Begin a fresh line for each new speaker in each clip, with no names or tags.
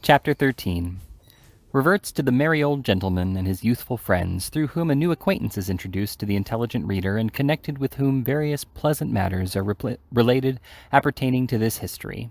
Chapter 13 reverts to the merry old gentleman and his youthful friends, through whom a new acquaintance is introduced to the intelligent reader, and connected with whom various pleasant matters are related appertaining to this history.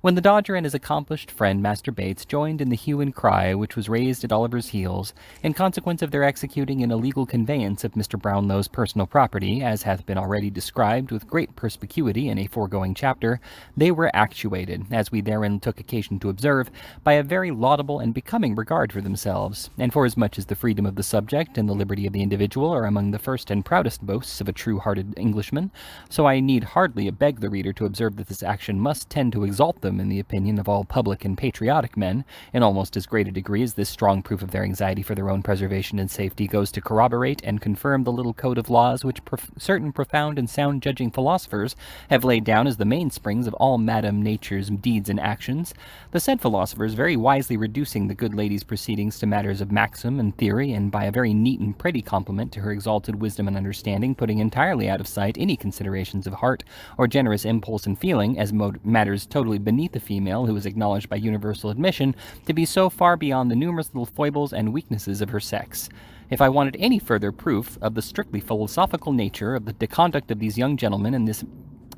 When the Dodger and his accomplished friend Master Bates joined in the hue and cry which was raised at Oliver's heels, in consequence of their executing an illegal conveyance of Mr. Brownlow's personal property, as hath been already described with great perspicuity in a foregoing chapter, they were actuated, as we therein took occasion to observe, by a very laudable and becoming regard for themselves, and forasmuch as the freedom of the subject and the liberty of the individual are among the first and proudest boasts of a true-hearted Englishman, so I need hardly beg the reader to observe that this action must tend to exalt them in the opinion of all public and patriotic men, in almost as great a degree as this strong proof of their anxiety for their own preservation and safety goes to corroborate and confirm the little code of laws which certain profound and sound-judging philosophers have laid down as the mainsprings of all Madam Nature's deeds and actions, the said philosophers very wisely reducing the good lady's proceedings to matters of maxim and theory, and by a very neat and pretty compliment to her exalted wisdom and understanding, putting entirely out of sight any considerations of heart or generous impulse and feeling, as matters totally beneath the female who is acknowledged by universal admission to be so far beyond the numerous little foibles and weaknesses of her sex. If I wanted any further proof of the strictly philosophical nature of the conduct of these young gentlemen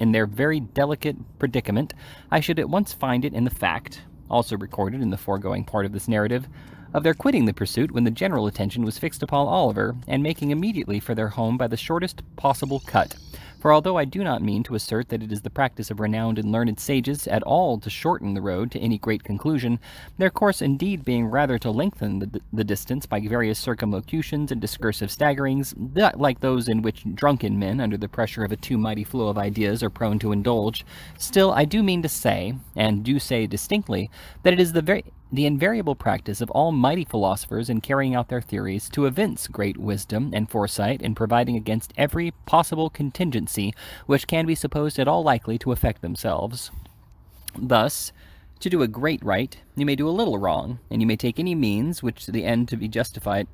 in their very delicate predicament, I should at once find it in the fact, also recorded in the foregoing part of this narrative, of their quitting the pursuit when the general attention was fixed upon Oliver, and making immediately for their home by the shortest possible cut. For although I do not mean to assert that it is the practice of renowned and learned sages at all to shorten the road to any great conclusion, their course indeed being rather to lengthen the distance by various circumlocutions and discursive staggerings, like those in which drunken men, under the pressure of a too mighty flow of ideas, are prone to indulge, still I do mean to say, and do say distinctly, that it is the invariable practice of all mighty philosophers in carrying out their theories to evince great wisdom and foresight in providing against every possible contingency which can be supposed at all likely to affect themselves. Thus, to do a great right, you may do a little wrong, and you may take any means which the end to be justified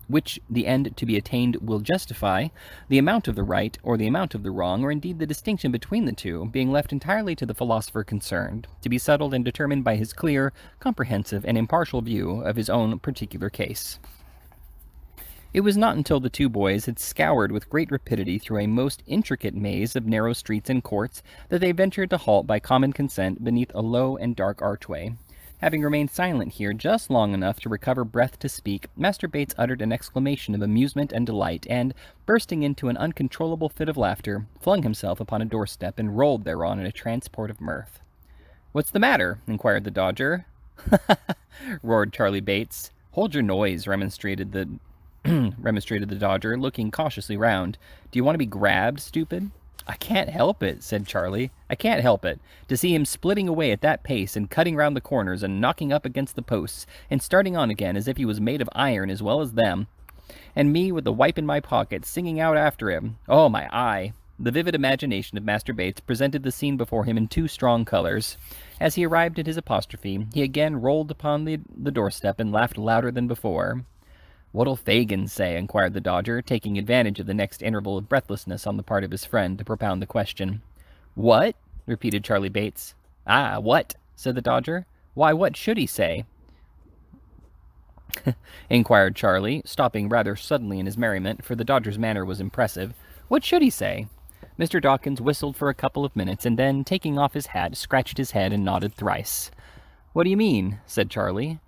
which the end to be attained will justify, the amount of the right or the amount of the wrong, or indeed the distinction between the two, being left entirely to the philosopher concerned, to be settled and determined by his clear, comprehensive, and impartial view of his own particular case. It was not until the two boys had scoured with great rapidity through a most intricate maze of narrow streets and courts that they ventured to halt by common consent beneath a low and dark archway. Having remained silent here just long enough to recover breath to speak, Master Bates uttered an exclamation of amusement and delight, and, bursting into an uncontrollable fit of laughter, flung himself upon a doorstep and rolled thereon in a transport of mirth. "What's the matter?" inquired the Dodger. roared Charlie Bates. "Hold your noise," remonstrated the Dodger, looking cautiously round. "Do you want to be grabbed, stupid?" "I can't help it," said Charlie. "I can't help it. To see him splitting away at that pace, and cutting round the corners, and knocking up against the posts, and starting on again as if he was made of iron as well as them. And me, with the wipe in my pocket, singing out after him. Oh, my eye!" The vivid imagination of Master Bates presented the scene before him in too strong colors. As he arrived at his apostrophe, he again rolled upon the doorstep and laughed louder than before. "What'll Fagin say?" inquired the Dodger, taking advantage of the next interval of breathlessness on the part of his friend to propound the question. "What?" repeated Charlie Bates. "Ah, what?" said the Dodger. "Why, what should he say?" inquired Charlie, stopping rather suddenly in his merriment, for the Dodger's manner was impressive. "What should he say?" Mr. Dawkins whistled for a couple of minutes, and then, taking off his hat, scratched his head and nodded thrice. "What do you mean?" said Charlie.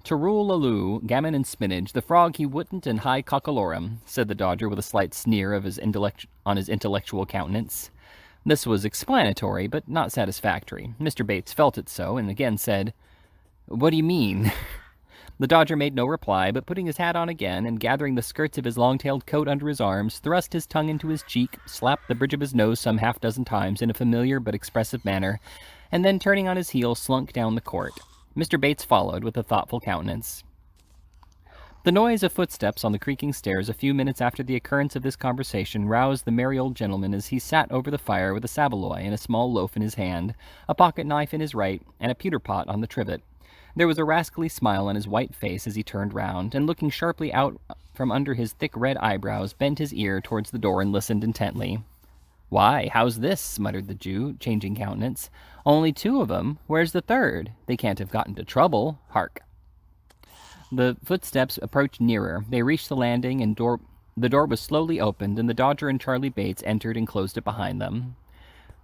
"Terrullaloo, gammon and spinach, the frog he wouldn't and high cockalorum," said the Dodger with a slight sneer on his intellectual countenance. This was explanatory, but not satisfactory. Mr. Bates felt it so, and again said, "What do you mean?" The Dodger made no reply, but putting his hat on again, and gathering the skirts of his long-tailed coat under his arms, thrust his tongue into his cheek, slapped the bridge of his nose some half-dozen times in a familiar but expressive manner, and then, turning on his heel, slunk down the court. Mr. Bates followed with a thoughtful countenance. The noise of footsteps on the creaking stairs a few minutes after the occurrence of this conversation roused the merry old gentleman as he sat over the fire with a saveloy and a small loaf in his hand, a pocket-knife in his right, and a pewter-pot on the trivet. There was a rascally smile on his white face as he turned round, and looking sharply out from under his thick red eyebrows, bent his ear towards the door and listened intently. "Why, how's this?" muttered the Jew, changing countenance. "Only two of 'em. Where's the third? They can't have got into trouble. Hark!" The footsteps approached nearer. They reached the landing, and the door was slowly opened, and the Dodger and Charlie Bates entered and closed it behind them.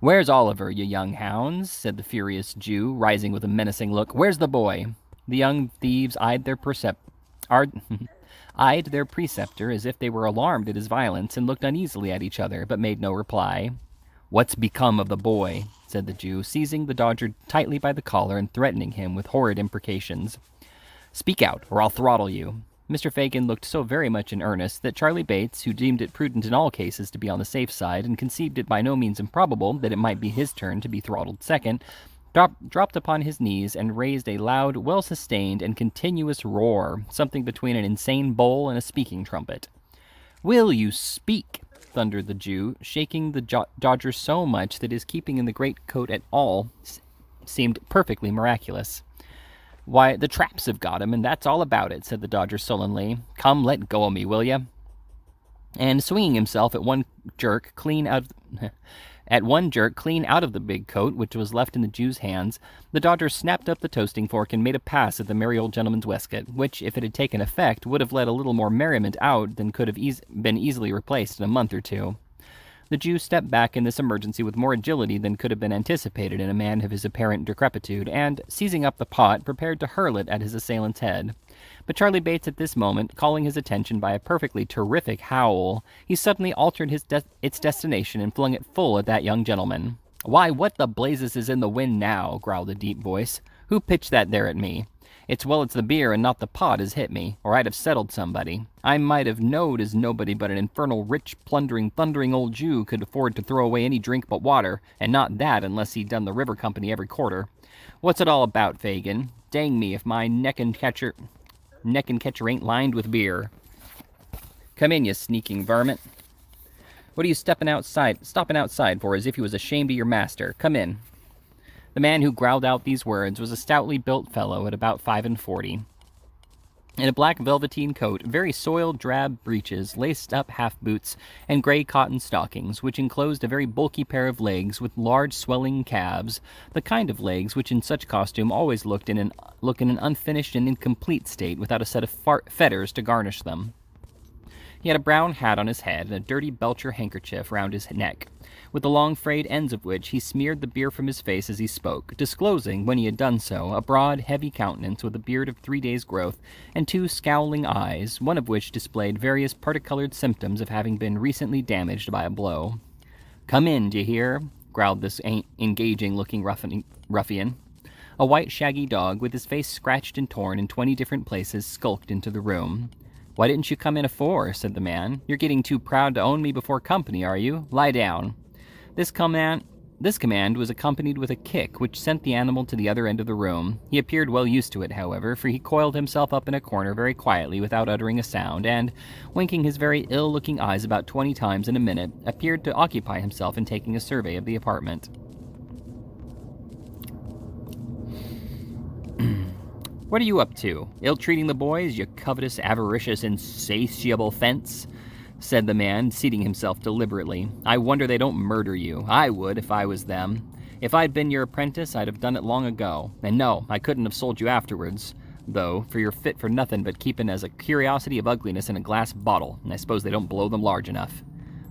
"Where's Oliver, you young hounds?" said the furious Jew, rising with a menacing look. "Where's the boy?" The young thieves eyed their preceptor as if they were alarmed at his violence, and looked uneasily at each other, but made no reply. "What's become of the boy?" said the Jew, seizing the Dodger tightly by the collar and threatening him with horrid imprecations. "Speak out, or I'll throttle you." Mr. Fagin looked so very much in earnest that Charlie Bates, who deemed it prudent in all cases to be on the safe side, and conceived it by no means improbable that it might be his turn to be throttled second, dropped upon his knees and raised a loud, well-sustained, and continuous roar, something between an insane bull and a speaking trumpet. "Will you speak?" thundered the Jew, shaking the Dodger so much that his keeping in the greatcoat at all seemed perfectly miraculous. "Why, the traps have got him, and that's all about it," said the Dodger sullenly. "Come, let go of me, will you?" And swinging himself at one jerk clean out of the big coat, which was left in the Jew's hands, the Dodger snapped up the toasting fork and made a pass at the merry old gentleman's waistcoat, which, if it had taken effect, would have let a little more merriment out than could have been easily replaced in a month or two. The Jew stepped back in this emergency with more agility than could have been anticipated in a man of his apparent decrepitude, and, seizing up the pot, prepared to hurl it at his assailant's head. But Charlie Bates at this moment, calling his attention by a perfectly terrific howl, he suddenly altered its destination and flung it full at that young gentleman. "Why, what the blazes is in the wind now?" growled a deep voice. "Who pitched that there at me? It's the beer and not the pot has hit me, or I'd have settled somebody. I might have knowed as nobody but an infernal rich, plundering, thundering old Jew could afford to throw away any drink but water, and not that unless he'd done the river company every quarter. What's it all about, Fagin? Dang me if my neck and catcher ain't lined with beer. Come in, you sneaking varmint. What are you stopping outside for, as if you was ashamed of your master? Come in." The man who growled out these words was a stoutly built fellow at about 45, in a black velveteen coat, very soiled drab breeches, laced-up half-boots, and gray cotton stockings, which enclosed a very bulky pair of legs with large swelling calves, the kind of legs which in such costume always look in an unfinished and incomplete state without a set of fetters to garnish them. He had a brown hat on his head and a dirty Belcher handkerchief round his neck, with the long frayed ends of which he smeared the beer from his face as he spoke, disclosing, when he had done so, a broad, heavy countenance with a beard of 3 days' growth, and two scowling eyes, one of which displayed various particolored symptoms of having been recently damaged by a blow. "Come in, d'ye hear?" growled this engaging-looking ruffian. A white, shaggy dog, with his face scratched and torn in 20 different places, skulked into the room. "Why didn't you come in afore?" said the man. "You're getting too proud to own me before company, are you? Lie down." This command was accompanied with a kick which sent the animal to the other end of the room. He appeared well used to it, however, for he coiled himself up in a corner very quietly without uttering a sound, and, winking his very ill-looking eyes about 20 times in a minute, appeared to occupy himself in taking a survey of the apartment. "What are you up to? Ill-treating the boys, you covetous, avaricious, insatiable fence?" said the man, seating himself deliberately. "I wonder they don't murder you. I would, if I was them. If I'd been your apprentice, I'd have done it long ago. And no, I couldn't have sold you afterwards, though, for you're fit for nothing but keeping as a curiosity of ugliness in a glass bottle, and I suppose they don't blow them large enough."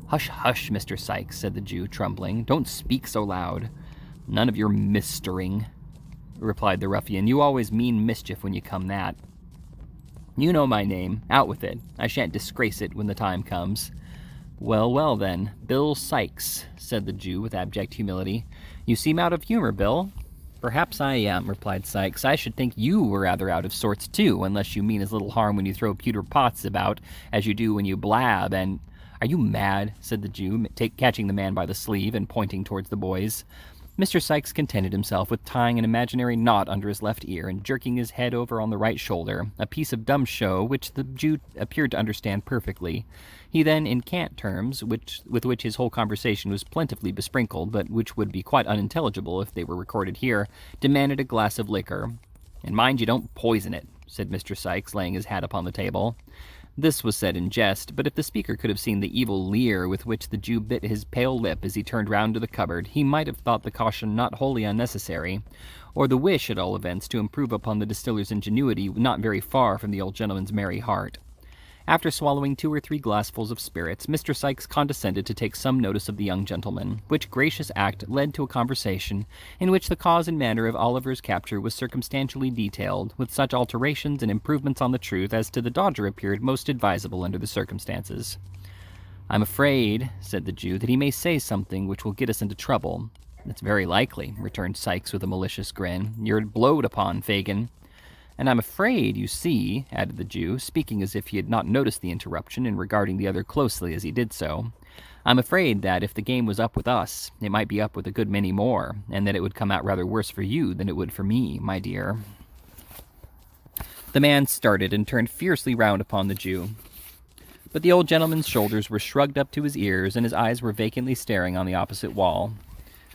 "Hush, hush, Mr. Sykes," said the Jew, trembling. "Don't speak so loud." "None of your mistering," replied the ruffian. "You always mean mischief when you come that. You know my name. Out with it. I shan't disgrace it when the time comes." "Well, well, then. Bill Sykes," said the Jew with abject humility. "You seem out of humor, Bill." "Perhaps I am," replied Sykes. "I should think you were rather out of sorts, too, unless you mean as little harm when you throw pewter pots about as you do when you blab, and—" "Are you mad?" said the Jew, catching the man by the sleeve and pointing towards the boys. Mr. Sykes contented himself with tying an imaginary knot under his left ear and jerking his head over on the right shoulder, a piece of dumb show which the Jew appeared to understand perfectly. He then, in cant terms, with which his whole conversation was plentifully besprinkled, but which would be quite unintelligible if they were recorded here, demanded a glass of liquor. "And mind you don't poison it," said Mr. Sykes, laying his hat upon the table. This was said in jest, but if the speaker could have seen the evil leer with which the Jew bit his pale lip as he turned round to the cupboard, he might have thought the caution not wholly unnecessary, or the wish, at all events, to improve upon the distiller's ingenuity not very far from the old gentleman's merry heart. After swallowing 2 or 3 glassfuls of spirits, Mr. Sikes condescended to take some notice of the young gentleman, which gracious act led to a conversation in which the cause and manner of Oliver's capture was circumstantially detailed, with such alterations and improvements on the truth as to the Dodger appeared most advisable under the circumstances. "I'm afraid," said the Jew, "that he may say something which will get us into trouble." "It's very likely," returned Sikes with a malicious grin. "You're blowed upon, Fagin." "And I'm afraid, you see," added the Jew, speaking as if he had not noticed the interruption and regarding the other closely as he did so, "I'm afraid that if the game was up with us, it might be up with a good many more, and that it would come out rather worse for you than it would for me, my dear." The man started and turned fiercely round upon the Jew. But the old gentleman's shoulders were shrugged up to his ears, and his eyes were vacantly staring on the opposite wall.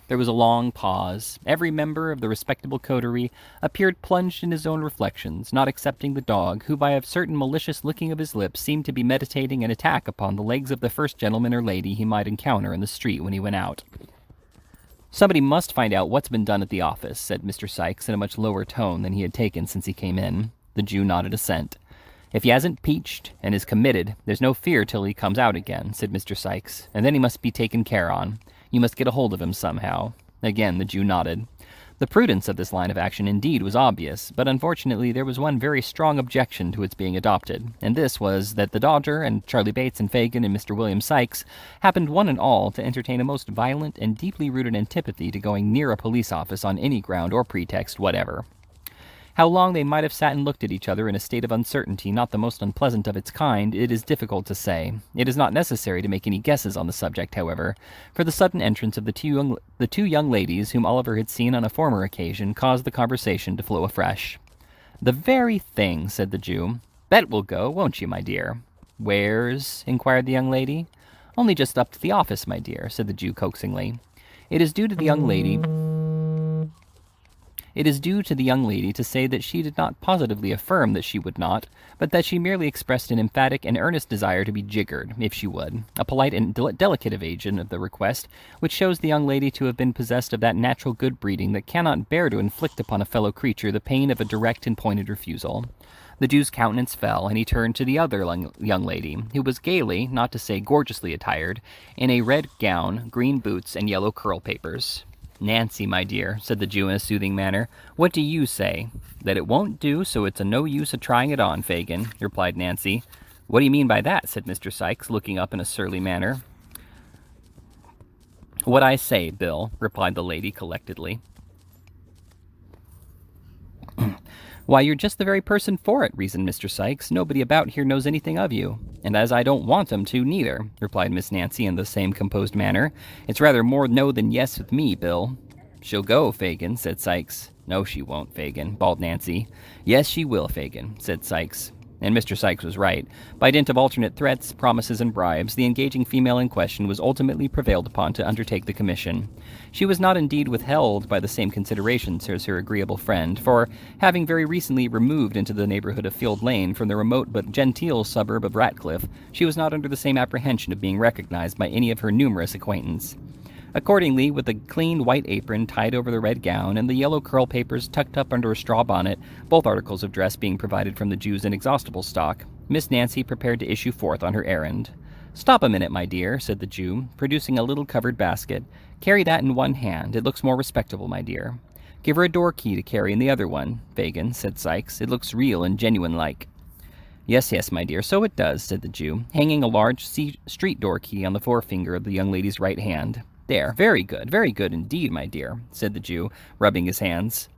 There was a long pause. Every member of the respectable coterie appeared plunged in his own reflections, not excepting the dog, who by a certain malicious licking of his lips seemed to be meditating an attack upon the legs of the first gentleman or lady he might encounter in the street when he went out. "Somebody must find out what's been done at the office," said Mr. Sikes in a much lower tone than he had taken since he came in. The Jew nodded assent. "If he hasn't peached and is committed, there's no fear till he comes out again," said Mr. Sikes, "and then he must be taken care on. You must get a hold of him somehow." Again the Jew nodded. The prudence of this line of action indeed was obvious, but unfortunately there was one very strong objection to its being adopted, and this was that the Dodger and Charlie Bates and Fagin and Mr. William Sikes happened one and all to entertain a most violent and deeply rooted antipathy to going near a police office on any ground or pretext whatever. How long they might have sat and looked at each other in a state of uncertainty not the most unpleasant of its kind, it is difficult to say. It is not necessary to make any guesses on the subject, however, for the sudden entrance of the two young ladies whom Oliver had seen on a former occasion caused the conversation to flow afresh. "The very thing," said the Jew. "Bet we'll go, won't you, my dear?" "Where's?" inquired the young lady. "Only just up to the office, my dear," said the Jew coaxingly. It is due to the young lady to say that she did not positively affirm that she would not, but that she merely expressed an emphatic and earnest desire to be jiggered, if she would, a polite and delicate evasion of the request, which shows the young lady to have been possessed of that natural good breeding that cannot bear to inflict upon a fellow creature the pain of a direct and pointed refusal. The Jew's countenance fell, and he turned to the other young lady, who was gaily, not to say gorgeously attired, in a red gown, green boots, and yellow curl papers. "Nancy, my dear," said the Jew in a soothing manner, "what do you say?" "That it won't do, so it's no use a trying it on, Fagin," replied Nancy. "What do you mean by that?" said Mr. Sikes, looking up in a surly manner. "What I say, Bill," replied the lady collectedly. "Why, you're just the very person for it," reasoned Mr. Sikes. "Nobody about here knows anything of you." "And as I don't want 'em to, neither," replied Miss Nancy in the same composed manner. "It's rather more no than yes with me, Bill." "She'll go, Fagin," said Sikes. "No, she won't, Fagin," bawled Nancy. "Yes, she will, Fagin," said Sikes. And Mr. Sikes was right. By dint of alternate threats, promises, and bribes, the engaging female in question was ultimately prevailed upon to undertake the commission. She was not indeed withheld by the same considerations as her agreeable friend, for, having very recently removed into the neighborhood of Field Lane from the remote but genteel suburb of Ratcliffe, she was not under the same apprehension of being recognized by any of her numerous acquaintance. Accordingly, with a clean white apron tied over the red gown and the yellow curl papers tucked up under a straw bonnet, both articles of dress being provided from the Jew's inexhaustible stock, Miss Nancy prepared to issue forth on her errand. "Stop a minute, my dear," said the Jew, producing a little covered basket. "Carry that in one hand. It looks more respectable, my dear." "Give her a door key to carry in the other one, Fagin," said Sikes. "It looks real and genuine-like." Yes, my dear, so it does," said the Jew, hanging a large street door key on the forefinger of the young lady's right hand. "There, very good indeed, my dear," said the Jew, rubbing his hands.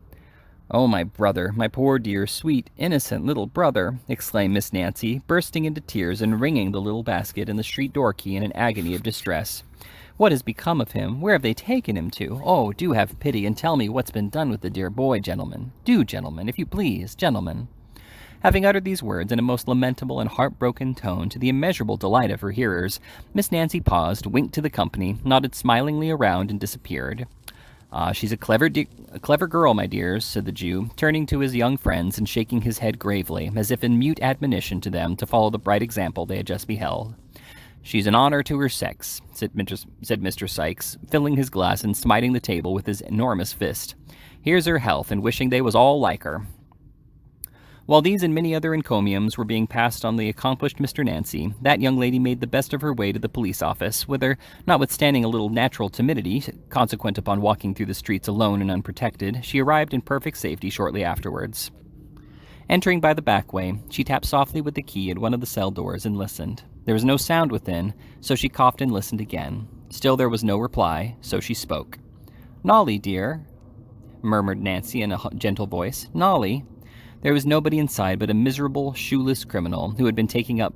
"Oh, my brother, my poor dear, sweet, innocent little brother!" exclaimed Miss Nancy, bursting into tears and wringing the little basket and the street door key in an agony of distress. "What has become of him? Where have they taken him to? Oh, do have pity and tell me what's been done with the dear boy, gentlemen. Do, gentlemen, if you please, gentlemen." Having uttered these words in a most lamentable and heartbroken tone to the immeasurable delight of her hearers, Miss Nancy paused, winked to the company, nodded smilingly around, and disappeared. She's a clever girl, my dears, said the Jew, turning to his young friends and shaking his head gravely, as if in mute admonition to them to follow the bright example they had just beheld. She's an honor to her sex, said Mr. Sykes, filling his glass and smiting the table with his enormous fist. Here's her health, and wishing they was all like her. While these and many other encomiums were being passed on the accomplished Mr. Nancy, that young lady made the best of her way to the police office, whither, notwithstanding a little natural timidity, consequent upon walking through the streets alone and unprotected, she arrived in perfect safety shortly afterwards. Entering by the back way, she tapped softly with the key at one of the cell doors and listened. There was no sound within, so she coughed and listened again. Still there was no reply, so she spoke. "Nolly, dear," murmured Nancy in a gentle voice. "Nolly." There was nobody inside but a miserable, shoeless criminal who had been taken up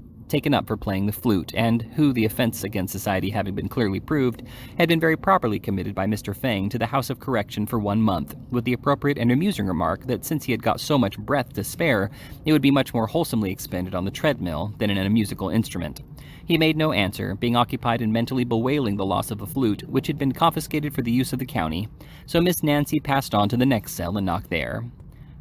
for playing the flute, and who, the offense against society having been clearly proved, had been very properly committed by Mr. Fang to the House of Correction for 1 month, with the appropriate and amusing remark that since he had got so much breath to spare, it would be much more wholesomely expended on the treadmill than in a musical instrument. He made no answer, being occupied in mentally bewailing the loss of a flute, which had been confiscated for the use of the county, so Miss Nancy passed on to the next cell and knocked there.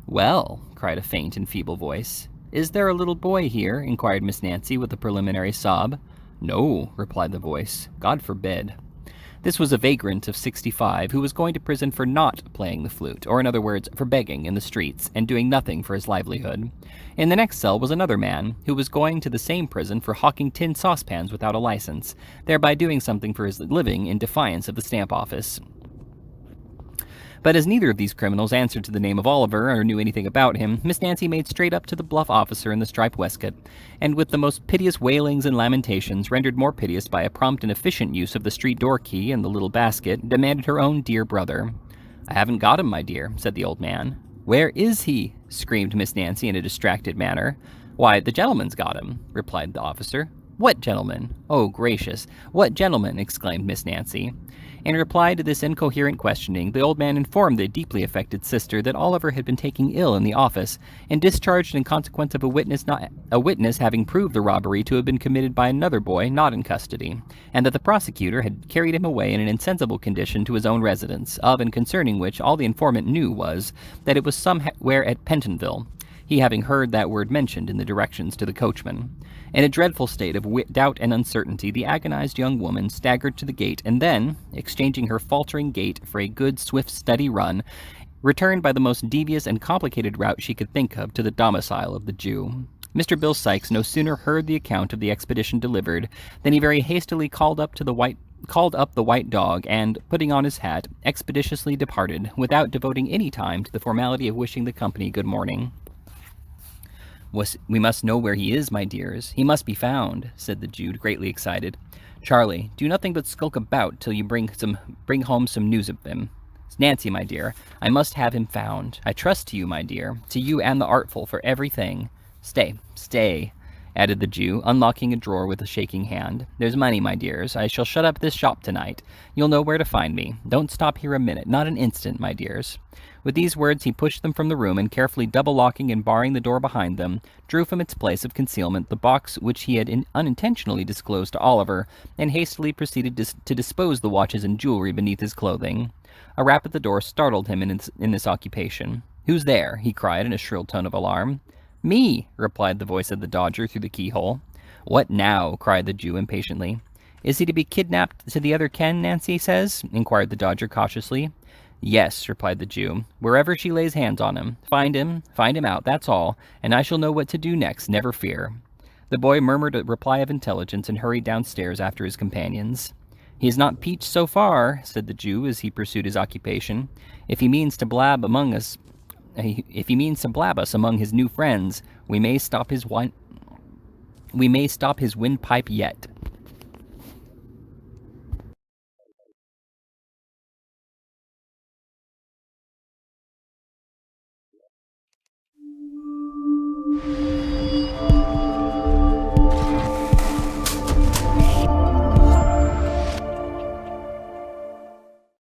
"Well," cried a faint and feeble voice. "Is there a little boy here?" inquired Miss Nancy with a preliminary sob. "No," replied the voice. "God forbid." This was a vagrant of 65 who was going to prison for not playing the flute, or in other words, for begging in the streets and doing nothing for his livelihood. In the next cell was another man who was going to the same prison for hawking tin saucepans without a license, thereby doing something for his living in defiance of the stamp office. But as neither of these criminals answered to the name of Oliver or knew anything about him, Miss Nancy made straight up to the bluff officer in the striped waistcoat, and with the most piteous wailings and lamentations, rendered more piteous by a prompt and efficient use of the street door key and the little basket, demanded her own dear brother. "I haven't got him, my dear," said the old man. "Where is he?" screamed Miss Nancy in a distracted manner. "Why, the gentleman's got him," replied the officer. "What gentleman? Oh, gracious! What gentleman?" exclaimed Miss Nancy. In reply to this incoherent questioning, the old man informed the deeply affected sister that Oliver had been taken ill in the office, and discharged in consequence of a witness having proved the robbery to have been committed by another boy not in custody, and that the prosecutor had carried him away in an insensible condition to his own residence, of and concerning which all the informant knew was that it was somewhere at Pentonville, he having heard that word mentioned in the directions to the coachman. In a dreadful state of doubt and uncertainty, the agonized young woman staggered to the gate, and then, exchanging her faltering gait for a good, swift, steady run, returned by the most devious and complicated route she could think of to the domicile of the Jew. Mr. Bill Sykes no sooner heard the account of the expedition delivered than he very hastily called up the white dog, and, putting on his hat, expeditiously departed, without devoting any time to the formality of wishing the company good morning. "We must know where he is, my dears. He must be found," said the Jew, greatly excited. "Charlie, do nothing but skulk about till you bring home some news of him. Nancy, my dear, I must have him found. I trust to you, my dear, to you and the artful for everything. Stay, added the Jew, unlocking a drawer with a shaking hand. "There's money, my dears. I shall shut up this shop tonight. You'll know where to find me. Don't stop here a minute, not an instant, my dears." With these words he pushed them from the room, and carefully double-locking and barring the door behind them, drew from its place of concealment the box which he had unintentionally disclosed to Oliver, and hastily proceeded to dispose the watches and jewelry beneath his clothing. A rap at the door startled him in this occupation. "Who's there?" he cried in a shrill tone of alarm. "Me," replied the voice of the Dodger through the keyhole. "What now?" cried the Jew impatiently. "Is he to be kidnapped to the other Ken, Nancy says?" inquired the Dodger cautiously. "Yes," replied the Jew, "wherever she lays hands on him. Find him out, that's all, and I shall know what to do next, never fear." The boy murmured a reply of intelligence and hurried downstairs after his companions. "He is not peached so far," said the Jew as he pursued his occupation. If he means to blab us among his new friends, we may stop his windpipe yet."